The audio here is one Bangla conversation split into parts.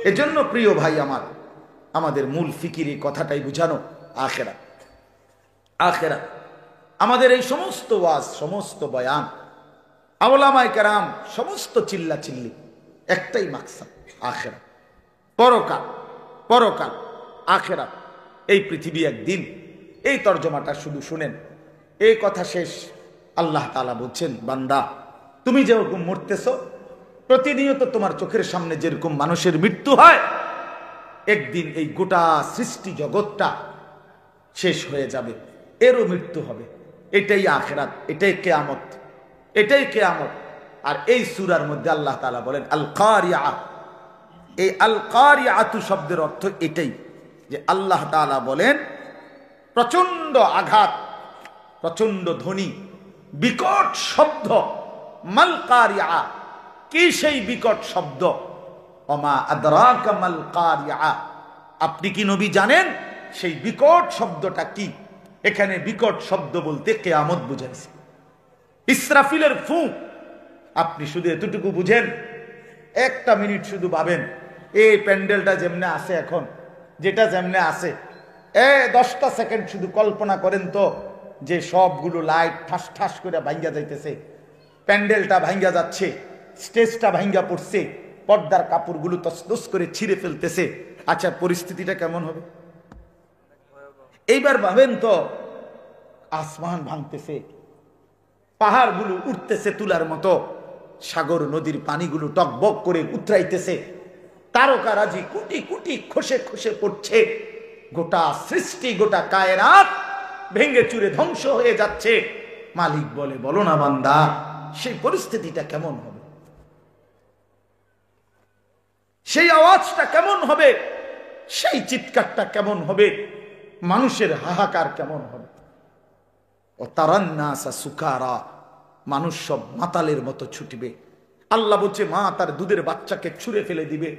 এজন্য প্রিয় ভাই আমার, আমাদের মূল ফিকির এই কথাটাই বুঝানো, আখিরাত। আখিরাত আমাদের এই সমস্ত ওয়াজ, সমস্ত বয়ান, আউলামায়ে কেরাম সমস্ত চিল্লা চিল্লি, একটাই মাকসাদ, আখিরাত। পরকাল, পরকাল, আখিরাত। এই পৃথিবী একদিন, এই তর্জমাটা শুধু শুনেন, এই কথা শেষ। আল্লাহ তাআলা বলছেন, বান্দা তুমি যেরকম মরতেছ, প্রতিনিয়ত তোমার চোখের সামনে যেরকম মানুষের মৃত্যু হয়, একদিন এই গোটা সৃষ্টি জগৎটা শেষ হয়ে যাবে, এরও মৃত্যু হবে। এটাই আখিরাত, এটাই কিয়ামত, এটাই কিয়ামত। আর এই সূরার মধ্যে আল্লাহ তাআলা বলেন আল কারিয়া। এই আল কারিয়াতু শব্দের অর্থ এটাই, যে আল্লাহ তাআলা বলেন প্রচন্ড আঘাত, প্রচন্ড ধ্বনি, বিকট শব্দ। মাল কারিয়া, কি সেই বিকট শব্দ? ওমা আদরাকা মাল কারিয়া, আপনি কি নবী জানেন সেই বিকট শব্দটা কি? এখানে বিকট শব্দ বলতে কিয়ামত বুঝাইছে, ইসরাফিলের ফু। আপনি শুধু এতটুকু বুঝেন, একটা মিনিট শুধু ভাবেন, এই প্যান্ডেলটা যেমনে আছে এখন, যেটা যেমনে আছে, 10টা সেকেন্ড শুধু কল্পনা করেন তো, যে সবগুলো লাইট ঠাস ঠাস করে ভাঙ্গা যাইতেছে, প্যান্ডেলটা ভাঙ্গা যাচ্ছে, স্টেজটা ভাঙ্গা পড়ছে, পর্দার কাপড়গুলো তসতস করে ছিঁড়ে ফেলতেছে। আচ্ছা, পরিস্থিতিটা কেমন হবে? এইবার ভাবেন তো, আসমান ভাঙতেছে, পাহাড়গুলো উঠতেছে তুলার মতো, সাগর নদীর পানিগুলো টকবক করে উতরাইতেছে, তারকারাজি কোটি কোটি খসে খসে পড়ছে, গোটা সৃষ্টি, গোটা কায়নাত ভেঙে চুরে ধ্বংস হয়ে যাচ্ছে। মালিক বলে, বলো না বান্দা, সেই পরিস্থিতিটা কেমন হবে? সেই আওয়াজটা কেমন হবে? সেই চিৎকারটা কেমন হবে? মানুষের হাহাকার কেমন হবে? ও তারান্নাসা সুকারা, মানুষ সব মাতালের মতো ছুটবে। আল্লাহ বলছে, মা তার দুধের বাচ্চাকে ছুঁড়ে ফেলে দিবে,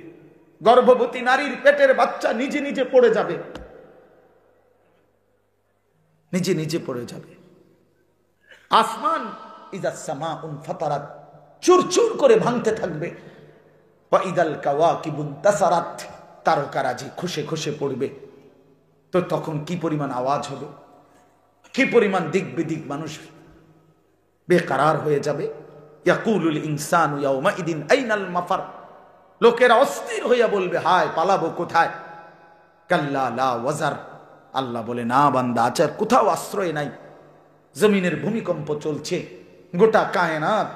গর্ভবতী নারীর পেটের বাচ্চা নিজে নিজে পড়ে যাবে, নিজে নিজে পড়ে যাবে। আসমান ইযা সামাউন ফাতারাত, চুরচুর করে ভাঙতে থাকবে। ওয়া ইদাল কাওয়াকিবুন তাসারাত, তারকারাজি খসে খসে পড়বে। তো তখন কি পরিমাণ আওয়াজ হবে, কি পরিমাণ দিক বিদিক মানুষ বেকারার হয়ে যাবে। ইয়াকুলুল ইনসানু ইয়াউমাইদিন আইনাল মাফার, লোকেরা অস্থির হইয়া বলবে, হায় পালাবো কোথায়? কাল্লা লা ওয়াজার, আল্লাহ বলে, না বান্দা, আচার কোথাও আশ্রয় নাই। জমিনের ভূমিকম্প চলছে, গোটা কায়নাত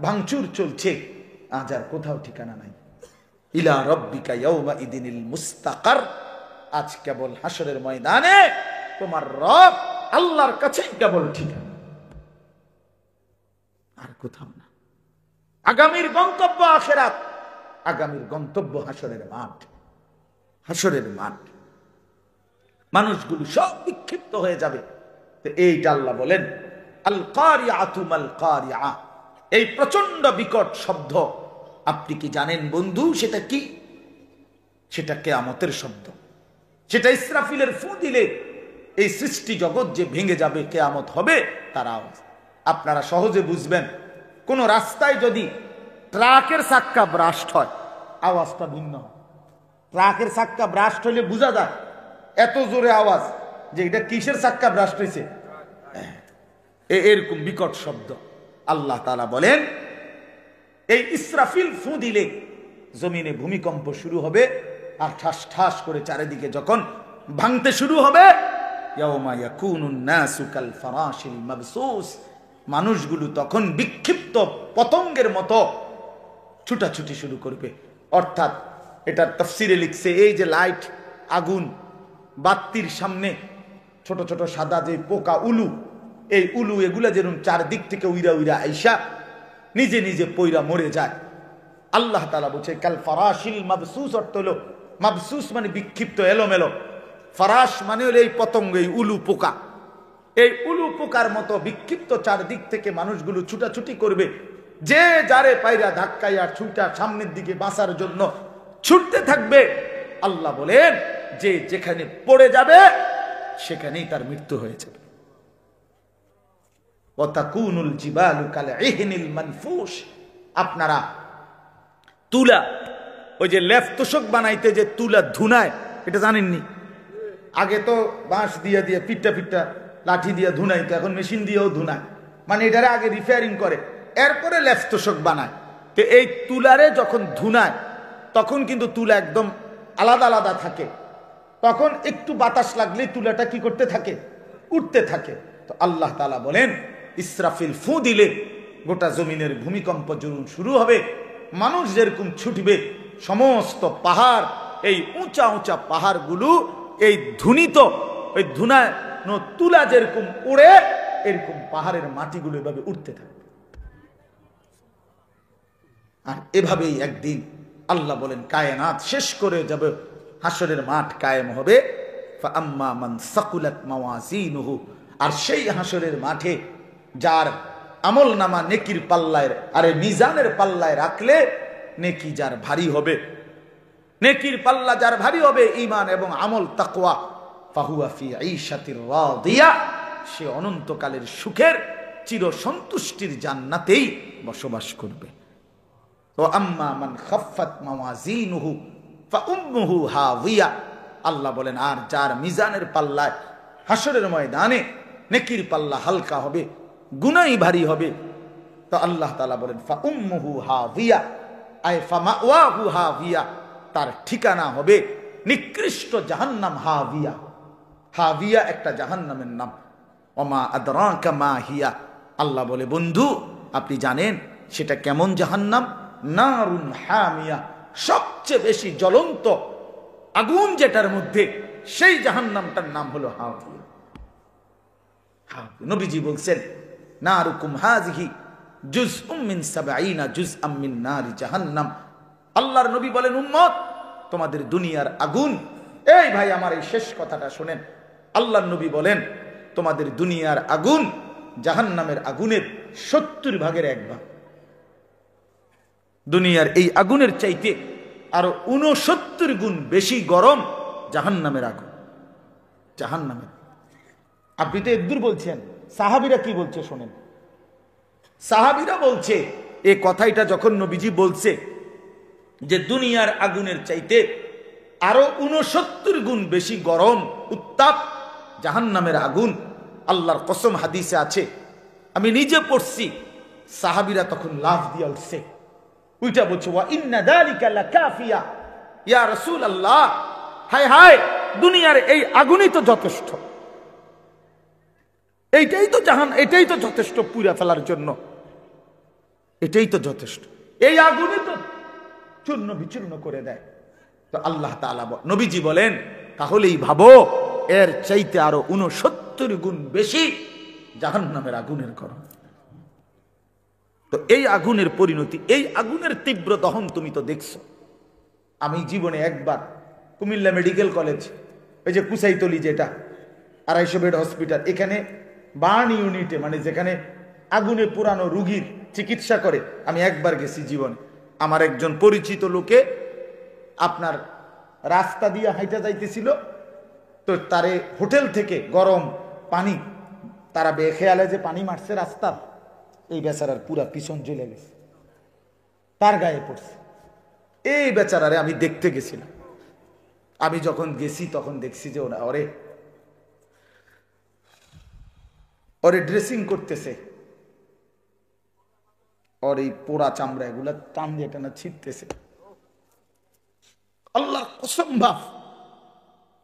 ভাঙচুর চলছে, আজ আর কোথাও ঠিকানা নাই। ইলা রব্বিকা ইয়াউমাইদিনিল মুস্তাকার, আজ কেবল হাসরের ময়দানে তোমার রব আল্লাহর কাছেই কেবল ঠিকানা, আর কোথাও না। আগামীর গন্তব্য আখিরাত, আগামীর গন্তব্য হাসরের মাঠ। হাসরের মাঠ, মানুষগুলো সব বিক্ষিপ্ত হয়ে যাবে। তো এইটা আল্লাহ বলেন আল কারিয়াতু মাল কারিয়া, এই প্রচন্ড বিকট শব্দ আপনি কি জানেন বন্ধু সেটা কি? সেটা কিয়ামতের শব্দ, সেটা ইসরাফিলের ফু দিলে এই সৃষ্টি জগৎ যে ভেঙে যাবে, কিয়ামত হবে, তার আওয়াজ আপনারা সহজে বুঝবেন। কোন রাস্তায় যদি ট্রাকের চাক্কা ব্রাস্ট হয়, আওয়াজটা ভিন্ন হয়। ট্রাকের চাক্কা ব্রাস্ট হলে বোঝা যায়, এত জোরে আওয়াজ যে এটা কিসের চাক্কা ব্রাস্ট হয়েছে, এরকম বিকট শব্দ। আল্লাহ তাআলা বলেন, এই ইসরাফিল ফু দিলে জমিনে ভূমিকম্প শুরু হবে, আর ঠাস ঠাস করে চারিদিকে যখন ভাঙতে শুরু হবে, ইয়াউমা ইয়াকুনুন নাসু কাল ফারাশিল মাবসুস, মানুষগুলো তখন বিক্ষিপ্ত পতঙ্গের মতো ছুটাছুটি শুরু করবে। অর্থাৎ এটার তাফসিরে লিখছে, এই যে লাইট, আগুন, বাতির সামনে ছোট ছোট সাদা যে পোকা, উলু, এই উলু এগুলা যেরকম চারদিক থেকে উইরা উইরা আইসা নিজে নিজে পইরা মরে যায়। আল্লাহ তাআলা বলছে কাল ফারাশিল মাবসুস, অর্থ হলো মাবসুস মানে বিক্ষিপ্ত, এলোমেলো। ফারাশ মানে হলো এই পতঙ্গ, এই উলু পোকা। এই উলু পোকার মতো বিক্ষিপ্ত চারদিক থেকে মানুষগুলো ছুটাছুটি করবে, যে যারে পায়রা ধাক্কাইয়া ছুটা সামনের দিকে বাঁচার জন্য ছুটতে থাকবে। আল্লাহ বলেন, যে যেখানে পড়ে যাবে সেখানেই তার মৃত্যু হয়ে যাবে। ওয়াতাকুনুল জিবালু কাল ইহনিল মানফুশ, আপনারা তুলা, ওই যে লেফ তোষক বানাইতে যে তুলা ধুনায়, এটা জানেননি? আগে তো বাঁশ দিয়ে দিয়ে পিঠটা পিঠটা লাঠি দিয়ে ধুনাইতো, এখন মেশিন দিয়েও ধুনায়, মানে এটারে আগে রিপেয়ারিং করে এরপরে লেফ তোষক বানায়। তো এই তুলারে যখন ধুনায় তখন কিন্তু তুলা একদম আলাদা আলাদা থাকে, তখন একটু বাতাস লাগলে তুলাটা কি করতে থাকে? উঠতে থাকে। তো আল্লাহ তাআলা বলেন ইসরাফিল ফু দিলে গোটা জমিনের ভূমিকম্প শুরু হবে, মানুষ যেরকম ছুটবে, সমস্ত পাহাড়, এই উঁচা উঁচা পাহাড়গুলো এই ধুনিত ওই ধুনানো তুলা যেরকম উড়ে, এরকম পাহাড়ের মাটিগুলো এভাবে উঠতে থাকবে। আর এভাবেই একদিন আল্লাহ বলেন কায়নাত শেষ করে যাবে, হাসরের মাঠ কায়েম হবে। ফাআম্মা মান সাকুলাত মাওয়াজিনুহু, আর সেই হাসরের মাঠে যার আমল নামা নেকির পাল্লায় আরে মিজানের পাল্লায় রাখলে নেকি যার ভারী হবে, নেকির পাল্লা যার ভারী হবে ঈমান এবং আমল তাকওয়া, ফাহুয়া ফি ঈশাতির রাদিয়া, সে অনন্তকালের সুখের চির সন্তুষ্টির জান্নাতেই বসবাস করবে। ওয়া আম্মা মান খাফফাত মাওয়াজিনুহু ফাউম্মুহু হাওয়িয়া, আল্লাহ বলেন আর যার মিজানের পাল্লায় হাসরের ময়দানে নেকির পাল্লা হালকা হবে, গুনাহ ভারী হবে, তো আল্লাহ তাআলা বলেন ফাউম্মুহু হাওয়িয়া আই ফামাওয়াহু হাওয়িয়া, তার ঠিকানা হবে নিকৃষ্ট জাহান্নাম। হাওয়িয়া, হাওয়িয়া একটা জাহান্নামের নাম। ওমা আদরাকা মা হিয়া, আল্লাহ বলে বন্ধু আপনি জানেন সেটা কেমন জাহান্নাম? নারুন হামিয়া, সবচেয়ে বেশি জ্বলন্ত আগুন যেটার মধ্যে, সেই জাহান্নামটার নাম হলো হাওয়িয়া। নবীজি বলছেন নারুকুম হাযিহি জুজউম মিন ৭০ জুজআম মিন নারি জাহান্নাম। আল্লাহর নবী বলেন উম্মত তোমাদের দুনিয়ার আগুন, এই ভাই আমার এই শেষ কথাটা শুনেন, আল্লাহর নবী বলেন তোমাদের দুনিয়ার আগুন জাহান্নামের আগুনের ৭০ ভাগের ১ ভাগ। দুনিয়ার এই আগুনের চাইতে আরো ৬৯ গুণ বেশি গরম জাহান্নামের আগুন। জাহান্নামের, আপনি তো একদূর বলছেন, সাহাবীরা কি বলছে শোনেন। সাহাবীরা বলছে এই কথাটা যখন নবীজি বলছে যে দুনিয়ার আগুনের চাইতে আরো ৬৯ গুণ বেশি গরম উত্তাপ জাহান্নামের আগুন, আল্লাহর কসম হাদিসে আছে, আমি নিজে পড়ছি, সাহাবীরা তখন লাফ দিয়ে উঠছে, ওইটা বলছে ওয়া ইন্না যালিকা লাকাফিয়া ইয়া রাসূলুল্লাহ, হায় হায় দুনিয়ার এই আগুনই তো যথেষ্ট, এইটাই তো এটাই তো যথেষ্ট পুড়া ফেলার জন্য, এটাই তো যথেষ্ট, এই আগুনই তো চূর্ণ বিচূর্ণ করে দেয়। তো আল্লাহ তাআলা নবীজি বলেন তাহলেই ভাবো এর চাইতে আরো ৬৯ গুণ বেশি জাহান্নামের আগুনের গরম। তো এই আগুনের পরিণতি, এই আগুনের তীব্র দহন তুমি তো দেখছো। আমি জীবনে একবার কুমিল্লা মেডিকেল কলেজ, ওই যে কুসাইতলি যেটা ২৫০ বেড হসপিটাল, এখানে বার্ন ইউনিটে, মানে যেখানে আগুনে পুরানো রুগীর চিকিৎসা করে, আমি একবার গেছি জীবনে। আমার একজন পরিচিত লোকে আপনার রাস্তা দিয়ে হাইটা যাইতেছিল, তো তারে হোটেল থেকে গরম পানি, তারা বেখেয়ালে যে পানি মারছে রাস্তার, এই বেচারার পুরা পিছন জ্বলে গেছে, তার গায়ে পড়ছে। এই বেচারারে আমি দেখতে গেছিলাম, আমি যখন গেছি তখন দেখছি যে ওরে ড্রেসিং করতেছে, ওর এই পোড়া চামড়া এগুলা টান দিয়ে টানা ছিটতেছে। আল্লাহর কসম ভাব,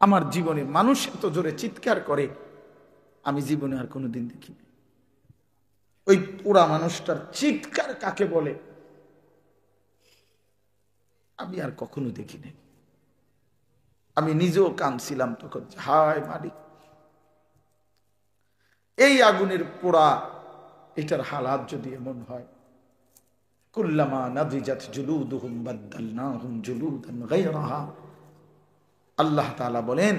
আমার জীবনে মানুষ এত জোরে চিৎকার করে আমি জীবনে আর কোনোদিন দেখিনি। ওই পোড়া মানুষটার চিৎকার কাকে বলে আমি আর কখনো দেখিনি। আমি নিজেও কাঁদছিলাম তখন, হায় মালিক, এই আগুনের পোড়া এটার হালাত যদি এমন হয়, কুল্লামা নাদিজাত জুলুদুহুম বাদদালনাহুম জুলুদান গায়রাহা। আল্লাহ তাআলা বলেন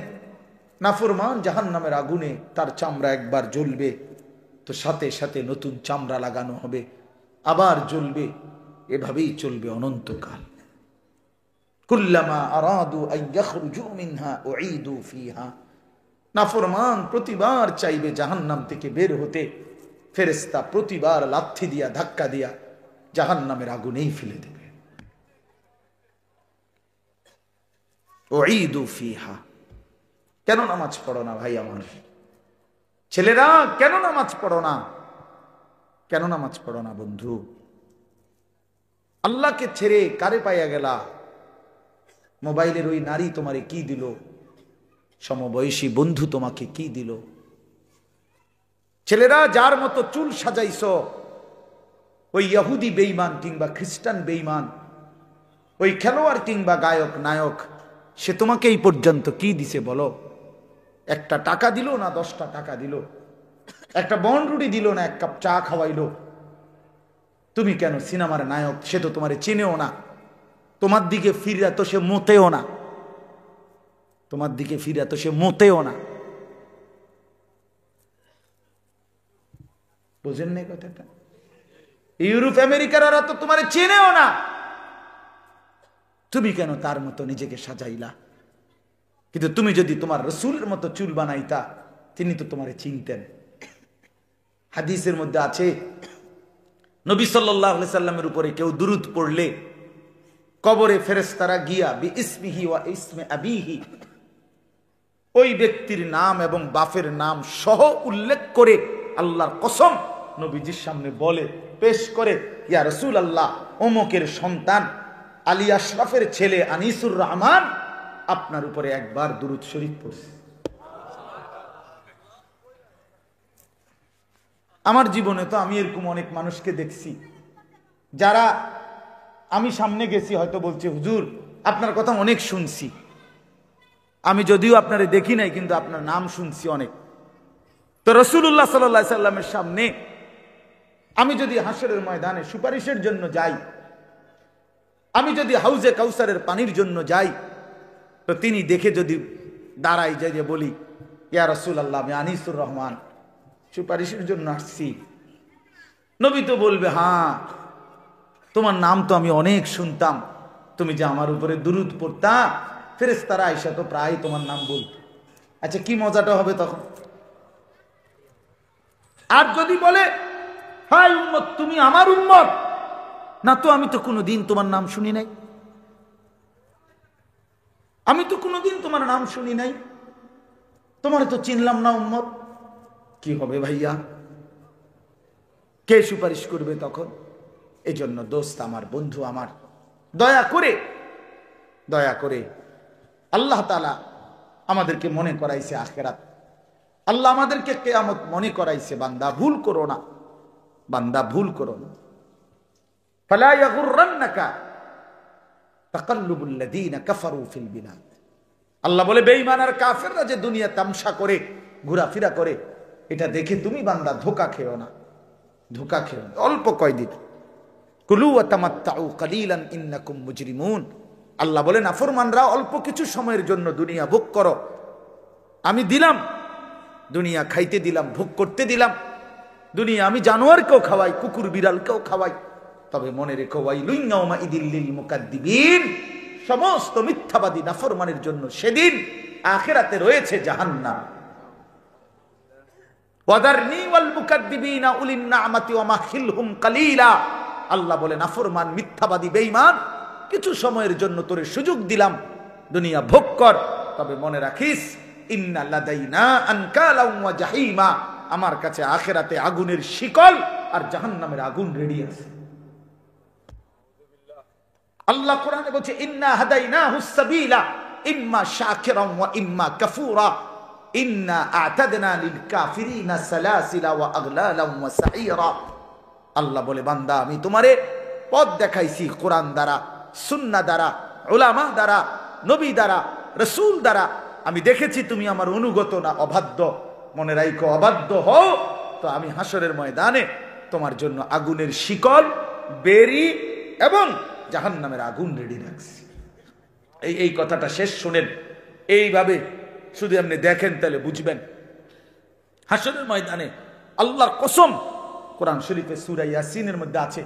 নাফরমান জাহান্নামের আগুনে তার চামড়া একবার জ্বলবে, তো সাথে সাথে নতুন চামড়া লাগানো হবে, আবার জ্বলবে, এভাবেই চলবে অনন্তকাল। কুল্লামা আরাদু আন ইয়াখরুজু মিনহা উঈদু ফিহা। নাফরমান প্রতিবার চাইবে জাহান্নাম থেকে বের হতে, ফেরেশতা প্রতিবার লাথি দিয়া ধাক্কা দিয়া জাহান্নামের আগুনেই ফেলে দেবে। উঈদু ফিহা। কেন নামাজ পড়ো না ভাই আমার ছেলেরা? কেন নামাজ পড়ো না? কেন নামাজ পড়ো না বন্ধু? আল্লাহকে ছেড়ে কারে পাইয়া গেলা? মোবাইলের ওই নারী তোমারে কি দিল? সমবয়সী বন্ধু তোমাকে কি দিল? ছেলেরা যার মতো চুল সাজাইছ, ওই ইহুদি বেঈমান কিংবা খ্রিস্টান বেঈমান, ওই খেলোয়াড় কিংবা গায়ক নায়ক, সে তোমাকে এই পর্যন্ত কি দিছে বলো? একটা টাকা দিল না 10টা টাকা দিল? একটা বনরুটি দিল না 1 কাপ চা খাওয়াইলো? তুমি কেন সিনেমার নায়ক? সে তো তোমারে চিনেও না, তোমার দিকে ফিরে তো সে মোতেও না, তোমার দিকে ফিরে তো সে মোতেও না। বুঝেন না কথাটা? ইউরোপ আমেরিকার ওরা তো তোমারে চেনেও না, তুমি কেন তার মতো নিজেকে সাজাইলা? কিন্তু তুমি যদি তোমার রসুলের মতো চুল বানাইতা, তিনি তো তোমারে চিনতেন। হাদিসের মধ্যে আছে, নবী সাল্লাল্লাহু আলাইহি সাল্লামের উপরে কেউ দুরূদ পড়লে কবরে ফেরেশতারা গিয়া বিইসমিহি ওয়া ইসমে আবিহি, ওই ব্যক্তির নাম এবং বাপের নাম সহ উল্লেখ করে আল্লাহর কসম নবীজির সামনে বলে, পেশ করে, ইয়া রাসূলুল্লাহ, অমুকের সন্তান আলী আশরাফের ছেলে আনিসুর রহমান আপনার উপরে একবার দুরূদ শরীফ পড়ছে। আমার জীবনে তো আমি এরকম অনেক মানুষকে দেখছি, যারা আমি সামনে গেছি হয়তো বলছে, হুজুর আপনার কথা অনেক শুনছি, আমি যদিও আপনারে দেখি নাই কিন্তু আপনার নাম শুনছি অনেক। তো রাসূলুল্লাহ সাল্লাল্লাহু আলাইহি সাল্লামের সামনে আমি যদি হাসরের ময়দানে সুপারিশের জন্য যাই, আমি যদি হাউজে কাউসারের পানির জন্য যাই, তো তিনি দেখে যদি দাঁড়াই যাই যে বলি, ইয়া রাসূলুল্লাহ, আমি আনিসুর রহমান সুপারিশের জন্য আসছি, নবী তো বলবে, হ্যাঁ তোমার নাম তো আমি অনেক শুনতাম, তুমি যে আমার উপরে দুরূদ পড়তা, ফেরেশতারা আয়েশা তো প্রায় তোমার নাম বলতো। আচ্ছা কি মজাটা হবে তখন? আর যদি বলে, হাই উম্মত, তুমি আমার উম্মত, না তো আমি তো কোনোদিন তোমার নাম শুনি নাই, আমি তো কোনোদিন তোমার নাম শুনি নাই, তোমার তো চিনলাম না উম্মত, কি হবে ভাইয়া? কে সুপারিশ করবে তখন? এই জন্য দোস্ত আমার, বন্ধু আমার, দয়া করে দয়া করে আল্লাহ তাআলা আমাদেরকে মনে করাইছে আখিরাত, আল্লাহ আমাদেরকে কিয়ামত মনে করাইছে। বান্দা ভুল করো না, বান্দা ভুল করো না। ফালা ইয়াগুররান্নাকা তাকাল্লুবুল লাযীনা কাফারু ফিল বিলাদ। আল্লাহ বলে, বেঈমান আর কাফেররা যে দুনিয়া তামসা করে ঘোরাফেরা করে, এটা দেখে তুমি বান্দা ধোঁকা খেও না, ধোঁকা খেও না। অল্প কয়দিন, কুলু ওয়া তামাত্তাউ কালিলান ইন্নাকুম মুজরিমুন। আল্লাহ বলে, নাফরমানরা অল্প কিছু সময়ের জন্য দুনিয়া ভোগ করো, আমি দিলাম দুনিয়া, খাইতে দিলাম, ভোগ করতে দিলাম দুনিয়া, আমি জানোয়ারকেও খাওয়াই, কুকুর বিড়ালকেও খাওয়াই, তবে মনে রেখো, ওয়াইলুন ইয়াউমাইযিল লিল মুকাদ্দিবিন, সমস্ত মিথ্যাবাদী নাফরমানের জন্য সেদিন আখিরাতে রয়েছে জাহান্নাম। ওয়াদারনি ওয়াল মুকাদ্দিবিনা উলিন নি'মাতি ওয়া মাহিলহুম কালিলা। আল্লাহ বলে, নাফরমান, মিথ্যাবাদী, বেঈমান, কিছু সময়ের জন্য তোরে সুযোগ দিলাম, দুনিয়া ভোগ কর, তবে মনে রাখিস, ইন্না লাদাইনা আনকালা ওয়া জাহিমা, আমার কাছে আখিরাতে আগুনের শিকল আর জাহান্নামের আগুন রেডি আছে। আল্লাহ কোরআনে বলছে, ইন্না হাদাইনাহুস সাবিলা ইম্মা শাকিরান ওয়া ইম্মা কাফুরা ইন্না আ'তাদনা লিল কাফিরিনা সালাসিলা ওয়া আগলালান ওয়া সাইরা। আল্লাহ বলে, বান্দা আমি তোমারে পথ দেখাইছি কোরআন দ্বারা, সুন্নাহ দ্বারা, উলামা দ্বারা, নবী দ্বারা, রাসূল দ্বারা। আমি দেখেছি তুমি আমার অনুগত না অবাধ্য। মনে রাখো, অবাধ্য হও তো আমি হাসরের ময়দানে তোমার জন্য আগুনের শিকল, বেরি এবং জাহান্নামের আগুন রেডি রাখছি। এই কথাটা শেষ শুনেন, এইভাবে শুধু আপনি দেখেন তাহলে বুঝবেন। হাসরের ময়দানে আল্লাহর কসম, কোরআন শরীফে সূরা ইয়াসিনের মধ্যে আছে,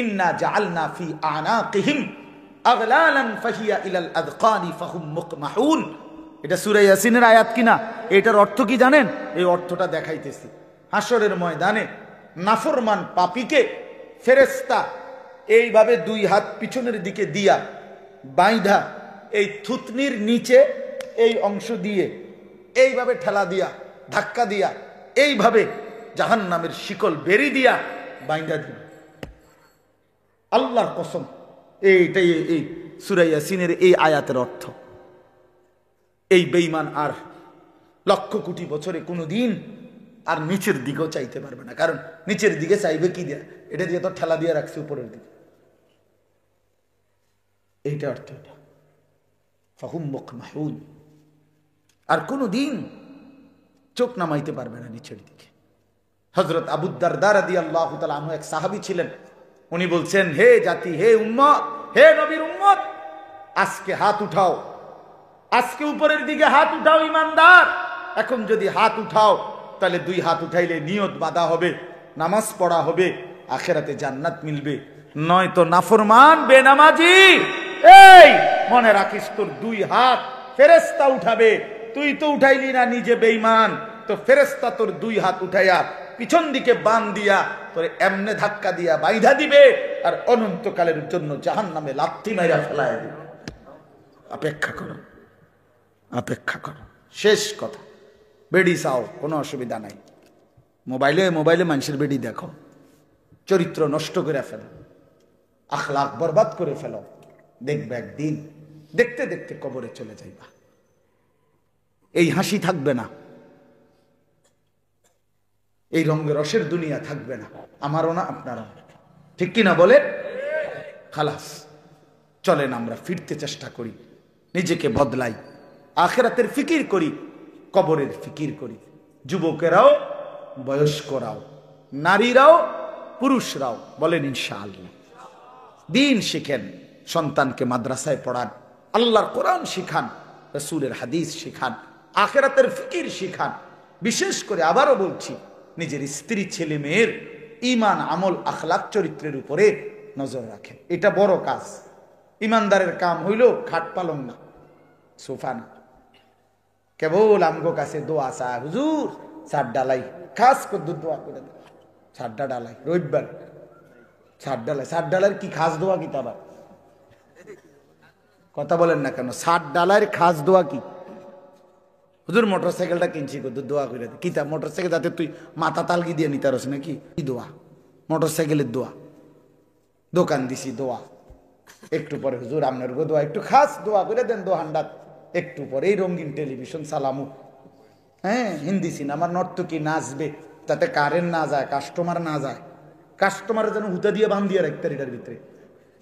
ইন্না জাআলনা ফি আনাকিহিম আগলালান ফাহিয়া ইলাল আযকানি ফাহুম মুকমাহুন। এটা সূরা ইয়াসিনের আয়াত কিনা? এটার অর্থ কি জানেন? এই অর্থটা দেখাইতেছি। হাসরের ময়দানে নাফরমান পাপীকে ফেরেশতা এইভাবে 2 হাত পিছনের দিকে দিয়া বাইধা এই থুতনির নিচে এই অংশ দিয়ে এইভাবে ঠেলা দিয়া ধাক্কা দিয়া এইভাবে জাহান্নামের শিকল বেরি দিয়া বাইন্ধা দিবে। আল্লাহর কসম, এইটাই এই সূরা ইয়াসিনের এই আয়াতের অর্থ। এই বেঈমান আর লক্ষ কোটি বছরে কোনোদিন আর নিচের দিকেও চাইতে পারবে না, কারণ নিচের দিকে চাইবে কি দিয়া? এটা দিয়ে তো ঠেলা দিয়ে রাখছে উপরের দিকে। এইটা অর্থ, এটা ফাহুম মুকমাহুন, আর কোনোদিন চোখ নামাইতে পারবে না নিচের দিকে। হযরত আবু দারদা রাদিয়াল্লাহু তাআলা আনহু এক সাহাবী ছিলেন। উনি বলছেন, হে জাতি, হে উম্মত, হে নবীর উম্মত, আজকে হাত উঠাও, আজকে উপরের দিকে হাত উঠাও ইমানদার। এখন যদি হাত উঠাও তাহলে দুই হাত উঠাইলে নিয়ত বাঁধা হবে, নামাজ পড়া হবে, আখিরাতে জান্নাত মিলবে। নয়তো নাফরমান বেনামাজি, এই মনে রাখিস তোর দুই হাত ফেরেশতা উঠাবে। তুই তো উঠাইলি না, নিজে বেঈমান, তো ফেরেশতা তোর দুই হাত উঠাইয়া পিছন দিকে বান দিয়া তোরে এমনে ধাক্কা দিয়া বাইধা দিবে, আর অনন্তকালের জন্য জাহান্নামে লাথি মাইরা ফেলায় দিবে। অপেক্ষা করো, অপেক্ষা করো। শেষ কথা, বেডি চাও, কোনো অসুবিধা নাই। মোবাইলে মানুষের বেডি দেখো, চরিত্র নষ্ট করে ফেলো, আখলাক বরবাদ করে ফেলো, দেখবে একদিন দেখতে দেখতে কবরে চলে যাইবা। এই হাসি থাকবে না, এই রঙে রসের দুনিয়া থাকবে না, আমারও না আপনারও, ঠিক কিনা বলে? খালাস, চলেন আমরা ফিরতে চেষ্টা করি, নিজেকে বদলাই, আখিরাতের ফিকির করি, কবরের ফিকির করি। যুবকেরাও, বয়স্করাও, নারীরাও, পুরুষরাও বলেন ইনশাআল্লাহ। দিন শিখেন, সন্তানকে মাদ্রাসায় পড়ান, আল্লাহর কোরআন শিখান, রাসূলের হাদিস শিখান, আখিরাতের ফিকির শিখান। বিশেষ করে আবারও বলছি, নিজের স্ত্রী ছেলে মেয়ের ঈমান, আমল, আখলাক, চরিত্রের উপরে নজর রাখেন। এটা বড় কাজ। ইমানদারের কাম হইল খাট পালং না, সোফা না, কেবল আমগো কাছে দোয়া চায়, হুজুর ছাদ ডালাই, খাস করে দোয়া করে দেয়, ছাদটা ডালাই রবিবার, ছাদ ডালাই, ছাদ ডালার কি খাস দোয়া কি? আবার কথা বলেন না কেন? ছাদ ডালার খাস দোয়া কি? হুজুর মোটরসাইকেলটা কিনছি, দোয়া করে দে। কিতা মোটরসাইকেল? যাতে তুই মাথা তালগি দিয়ে নিতে পারস নাকি? কি দোয়া? মোটরসাইকেলের দোয়া। দোকান দিছি দোয়া, একটু পরে হুজুর আপনার গো দোয়া, একটু খাস দোয়া করে দেন দোহান্ডাত। একটু পরে এই রঙিন টেলিভিশন চালামু, হ্যাঁ, হিন্দি সিনেমার নর্তকী নাচবে, যাতে কারেন্ট না যায়, কাস্টমার না যায়, কাস্টমারের যেন হুতা দিয়ে বান দিয়ে রাখতে এটার ভিতরে।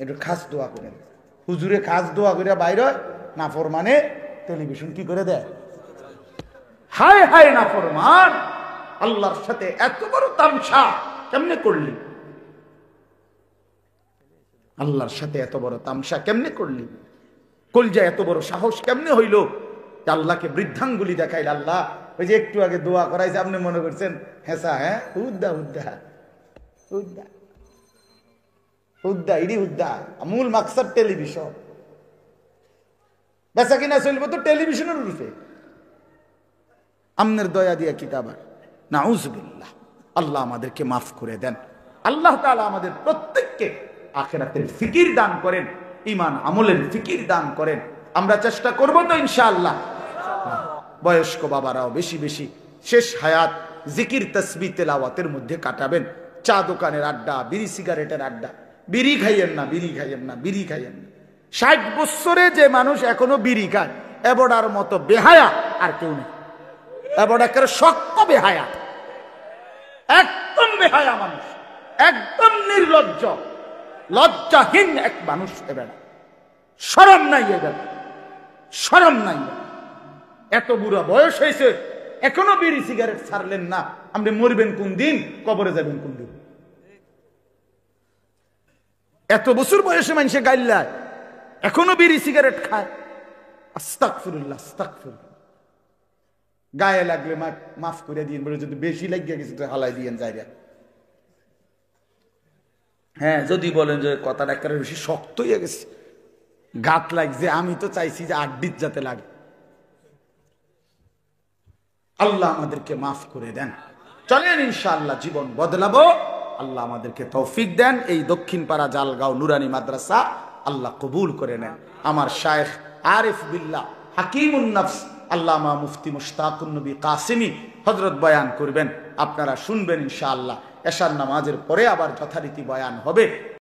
একটু খাস দোয়া করেন। হুজুরে খাস দোয়া করে বাইর হয়, নাফরমানে টেলিভিশন কি করে দেয়? হায় হায় নাফরমান, আল্লাহর সাথে এত বড় তামসা কেমনে করলি? আল্লাহর সাথে এত বড় তামসা কেমনে করলি? কলজা এত বড় সাহস কেমনে হইল যে আল্লাহকে বৃদ্ধাঙ্গুলি দেখাইল? আল্লাহ ওই যে একটু আগে দোয়া করাইছে, আপনি মনে করছেন হেসা? হ্যাঁ, উদ্দা উদ্দা উদ্দা উদ্দা, ইডি উদ্দা। মূল মাকসাদ টেলিভিশন, বেচা কিনা চলবো তো টেলিভিশনের রূপে। আমনের দয়া দিয়া কিতাবার নাউজুবিল্লাহ। আল্লাহ আমাদেরকে মাফ করে দেন। আল্লাহ তাআলা আমাদের প্রত্যেককে আখিরাতের ফিকির দান করেন, ঈমান আমলের ফিকির দান করেন। আমরা চেষ্টা করব তো ইনশাআল্লাহ। বয়স্ক বাবারাও বেশি বেশি শেষ হায়াত জিকির তাসবিহ তেলাওয়াতের মধ্যে কাটাবেন। চা দোকানের আড্ডা, বিড়ি সিগারেটের আড্ডা, বিড়ি খাইয়েন না, বিড়ি খাইয়েন না, বিড়ি খাইয়েন না। 60 বছরে যে মানুষ এখনো বিড়ি খায়, এবড়ার মতো বেহায়া আর কেউ নেই। এবড়া করে শক্ত বেহায়া, একদম বেহায়া মানুষ, একদম নির্লজ্জ, লজ্জাহীন এক মানুষ। এবার শরম নাই, এবার শরম নাই। এত বুড়া বয়স হয়েছে এখনো বিড়ি সিগারেট ছাড়লেন না। আপনি মরবেন কোন দিন, কবরে যাবেন কোন দিন? এত বছর বয়সে মানুষে গাইল্লায় এখনো বিড়ি সিগারেট খায়। আস্তাগফিরুল্লাহ, আস্তাগফিরুল্লাহ। গায়ে লাগলে মাফ করে দিন, বলে যদি বেশি লাগিয়ে গেছে হালাই দিয়েন জায়গা। হ্যাঁ, যদি বলেন যে কথাটা একেবারে বেশি শক্ত হয়ে গেছে, গাত লাগছে, আমি তো চাইছি যে আড্ডিত যাতে লাগে। আল্লাহ আমাদেরকে মাফ করে দেন। চলেন ইনশাআল্লাহ জীবন বদলাবো। আল্লাহ আমাদেরকে তৌফিক দেন। এই দক্ষিণ পাড়া জালগাঁও নুরানি মাদ্রাসা আল্লাহ কবুল করে নেন। আমার শায়েখ আরিফ বিল্লাহ হাকিমুন নফস আল্লামা মুফতি মুশতাকুন নবী কাসিমি হযরত বয়ান করবেন, আপনারা শুনবেন ইনশাআল্লাহ। এশার নামাজের পরে আবার যথারীতি বয়ান হবে।